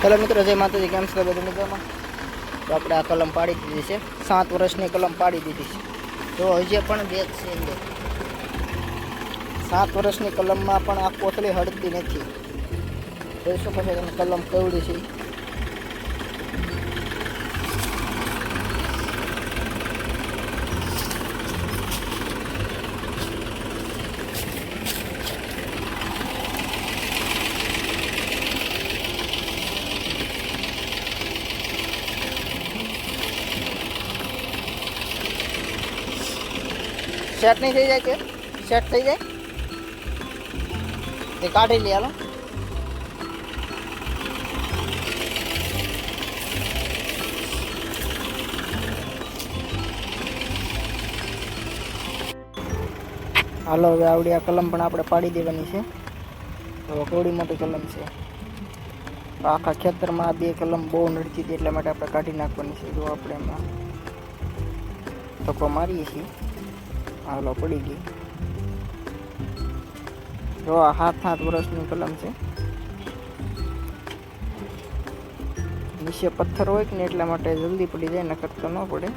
Hello મિત્રો, જય માતાજી. કેમ છો બધા મજામાં? તો આપણે આ કલમ પાડી દીધી છે. 7 વર્ષની કલમ પાડી દીધી છે. તો હજી પણ બેગ છે અંદર. 7 વર્ષની કલમમાં પણ આ કોથળી હળતી નથી. જોઈ શકો છો તમે કલમ કેવડી છે. સેટ નહીં થઈ જાય કે સેટ થઈ જાય તે કાઢી લે. હાલો હાલો હવે આવડી આ કલમ પણ આપણે પાડી દેવાની છે. તો થોડી મોટી કલમ છે. આખા ખેતરમાં 2 કલમ બહુ નડતી હતી એટલા માટે આપણે કાઢી નાખવાની છે. જો આપણે એમાં ધક્કો મારીએ છીએ. હાલો પડી ગઈ. જો આ 7 વર્ષની કલમ છે. નીચે પથ્થર હોય કે ને એટલા માટે જલ્દી પડી જાય, નકર તો ન પડે.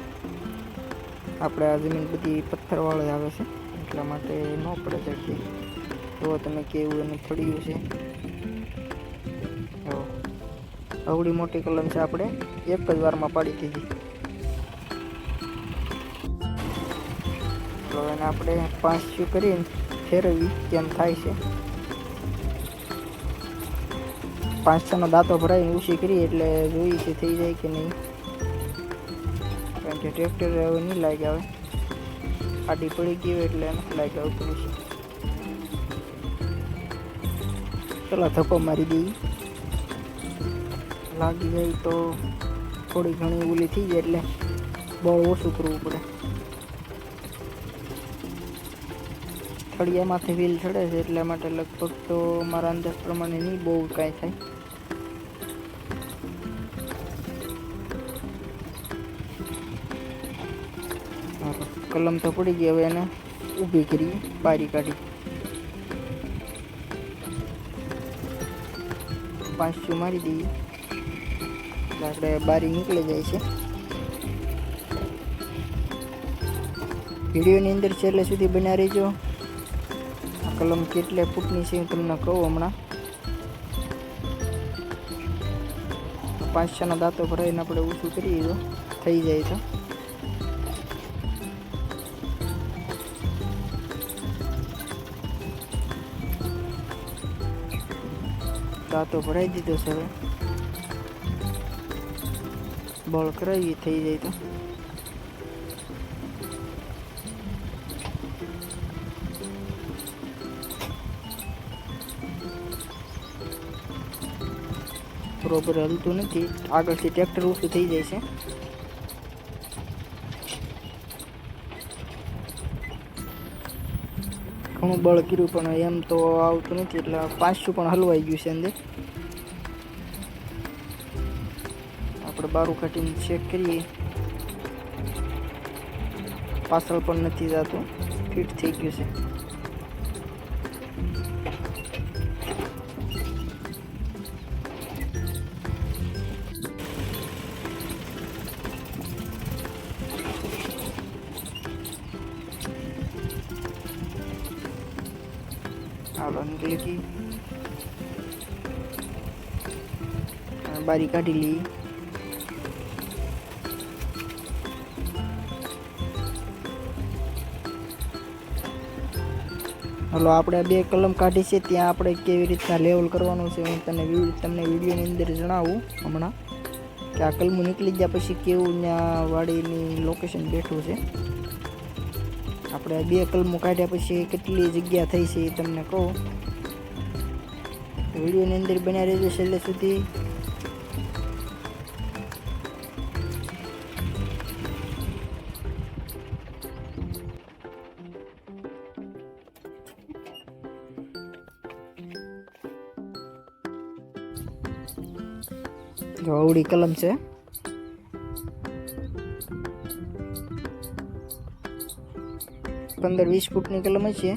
આપણે આ જમીન બધી પથ્થરવાળી આવે છે એટલા માટે ન પડે જલ્દી. જો તમે કેવું એનું પડ્યું છે. આવડી મોટી કલમ છે, આપણે એક જ વારમાં પાડી દીધી. તો એને આપણે 5 કરીને ફેરવી કેમ થાય છે. 5 દાંતો ભરાઈને ઊંચી કરી એટલે જોઈ છે થઈ જાય કે નહીં, કારણ કે ટ્રેક્ટર હવે નહીં લાગે. આવે આડી પડી ગઈ હોય એટલે નથી લાગે આવતું છે. ચલો ધક્કો મારી દઈએ. લાગી જાય તો થોડી ઘણી ઓલી થઈ જાય એટલે બળ ઓછું કરવું પડે. ફળિયામાંથી વ્હીલ ચડે છે એટલા માટે લગભગ તો મારા અંદાજ પ્રમાણે નહીં બહુ કાંઈ થાય. કલમ તો પડી ગઈ. હવે એને ઊભી કરી બારી કાઢી 5 મારી દઈએ એટલે આપણે બારી નીકળી જાય છે. વિડીયોની અંદર છેલ્લે સુધી બન્યા રહેજો. આ કલમ કેટલા ફૂટની છે હું તમને કહું હમણાં. 5 દાંતો ભરાઈને આપણે ઊંચું કરીએ તો થઈ જાય. તો દાંતો ભરાઈ દીધો છે. હવે બળ કરાવીએ થઈ જાય તો. બરોબર હલતું નથી. આગળથી ટ્રેક્ટર ઊંચું થઈ જાય છે. ઘણું બળ કર્યું પણ એમ તો આવતું નથી એટલે 5 પણ હલવાઈ ગયું છે અંદર. આપણે બારું કાઢીને ચેક કરીએ. પાછળ પણ નથી જતું, ફિટ થઈ ગયું છે. હાલો નીકળી ગઈ. બારી કાઢી લઈએ. હાલો આપણે 2 કલમ કાઢી છે. ત્યાં આપણે કેવી રીતના લેવલ કરવાનું છે હું તમને વિડીયોની અંદર જણાવું હમણાં, કે આ કલમું નીકળી ગયા પછી કેવું ત્યાં વાડીની લોકેશન બેઠું છે. આપણે 2 કલમો કાઢ્યા પછી કેટલી જગ્યા થઈ છે એ તમને કહું. વિડીયોની અંદર બન્યા રહેજો છેલ્લે સુધી. જો આવડી કલમ છે. 15-20 ફૂટની કલમ છે.